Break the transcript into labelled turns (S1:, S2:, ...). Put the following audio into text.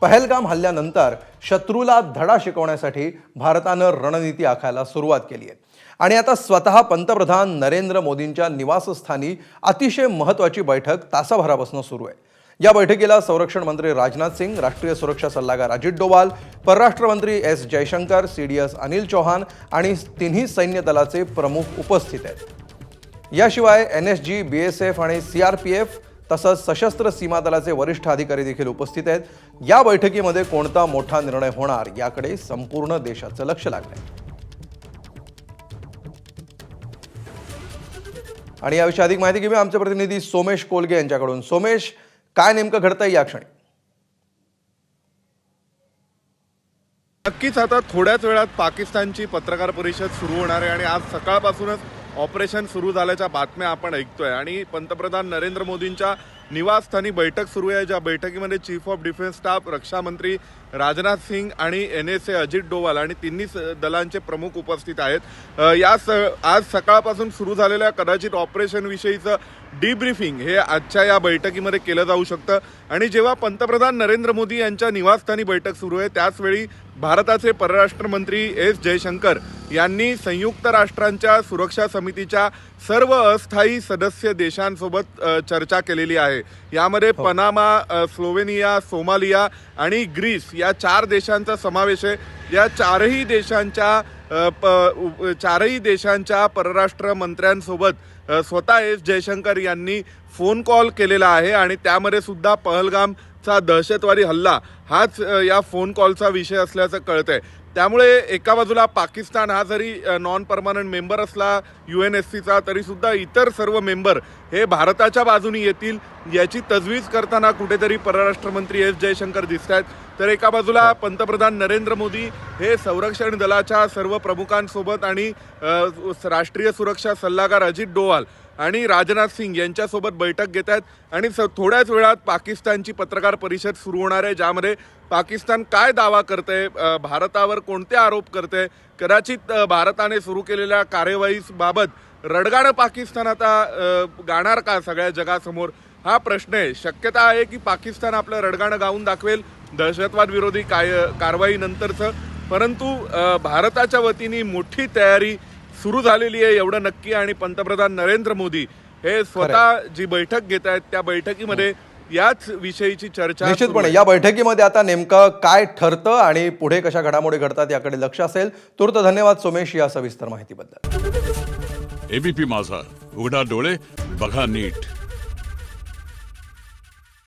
S1: पहलगाम हल्ल्यानंतर शत्रूला धडा शिकवण्यासाठी भारतानं रणनीती आखायला सुरुवात केली आहे आणि आता स्वतः पंतप्रधान नरेंद्र मोदींच्या निवासस्थानी अतिशय महत्त्वाची बैठक तासाभरापासून सुरू आहे। या बैठकीला संरक्षण मंत्री राजनाथ सिंग, राष्ट्रीय सुरक्षा सल्लागार अजित डोवाल, परराष्ट्र मंत्री एस जयशंकर, सीडीएस अनिल चौहान आणि तिन्ही सैन्य दलाचे प्रमुख उपस्थित आहेत। याशिवाय एनएसजी, बीएसएफ आणि सीआरपीएफ तसंच सशस्त्र सीमा दलाचे वरिष्ठ अधिकारी देखील उपस्थित आहेत। या बैठकीमध्ये कोणता मोठा निर्णय होणार याकडे संपूर्ण देशाचं लक्ष लागलंय आणि याविषयी अधिक माहिती घेऊया आमचे प्रतिनिधी सोमेश कोलगे यांच्याकडून। सोमेश, काय नेमकं घडतंय या क्षणी?
S2: नक्कीच आता थोड्याच वेळात पाकिस्तानची पत्रकार परिषद सुरू होणार आहे आणि आज सकाळपासूनच ऑपरेशन सुरू झाल्याच्या बातम्या आपण ऐकतोय आणि पंतप्रधान नरेंद्र मोदींच्या निवासस्थानी बैठक सुरू आहे। ज्या बैठकीमध्ये चीफ ऑफ डिफेन्स स्टाफ, रक्षा मंत्री राजनाथ सिंग आणि एनएसए अजित डोवाल आणि तिन्ही दलांचे प्रमुख उपस्थित आहेत। आज सकाळपासून सुरू झालेल्या कदाचित ऑपरेशन विषयीचं डीब्रीफिंग हे आजच्या या बैठकीमध्ये केलं जाऊ शकतं आणि जेव्हा पंतप्रधान नरेंद्र मोदी यांच्या निवासस्थानी बैठक सुरू आहे त्याचवेळी भारताचे परराष्ट्र मंत्री एस जयशंकर यांनी संयुक्त राष्ट्रांच्या सुरक्षा समितीच्या सर्व अस्थायी सदस्य देशांसोबत चर्चा केलेली आहे। यामध्ये पनामा, स्लोवेनिया, सोमालिया आणि ग्रीस या 4 देशांचा समावेश आहे। या चारही देशांच्या परराष्ट्र मंत्र्यांसोबत स्वतः एस जयशंकर यांनी फोन कॉल केलेला आहे आणि त्यामध्ये सुद्धा पहलगामचा दहशतवादी हल्ला हाच या फोन कॉलचा विषय असल्याचं कळतंय। त्यामुळे एका बाजूला पाकिस्तान हा जरी नॉन परमनंट मेंबर असला UNSCचा तरी सुद्धा इतर सर्व मेंबर हे भारताच्या बाजूने येतील याची तजवीज करताना कुठेतरी परराष्ट्र मंत्री एस जयशंकर दिसत आहेत। तर एका बाजूला पंतप्रधान नरेंद्र मोदी हे संरक्षण दलाच्या सर्व प्रमुखांसोबत आणि राष्ट्रीय सुरक्षा सल्लागार अजित डोवाल आणि राजनाथ सिंग यांच्यासोबत बैठक घेत आहेत आणि थोड्याच वेळात पाकिस्तानची पत्रकार परिषद सुरू होणार आहे, ज्यामध्ये पाकिस्तान काय दावा करते, भारतावर कोणते आरोप करते, कदाचित भारताने सुरू केलेल्या कार्यवाहीबाबत रडगाणं पाकिस्तान आता गाणार का सगळ्या जगासमोर, हा प्रश्न आहे। शक्यता आहे की पाकिस्तान आपलं रडगाणं गाऊन दाखवेल दहशतवाद विरोधी कारवाई नंतरचं, परंतु भारताच्या वतीने मोठी तयारी सुरू झालेली आहे एवढं नक्की आणि पंतप्रधान नरेंद्र मोदी हे स्वतः जी बैठक घेत आहेत त्या बैठकीमध्ये याच विषयीची चर्चा
S1: निश्चितपणे या बैठकीमध्ये आता नेमकं काय ठरतं आणि पुढे कशा घडामोडी घडतात याकडे लक्ष असेल। तुर्त धन्यवाद सोमेश या सविस्तर माहितीबद्दल।
S3: एबीपी माझा, उघडा डोळे बघा नीट।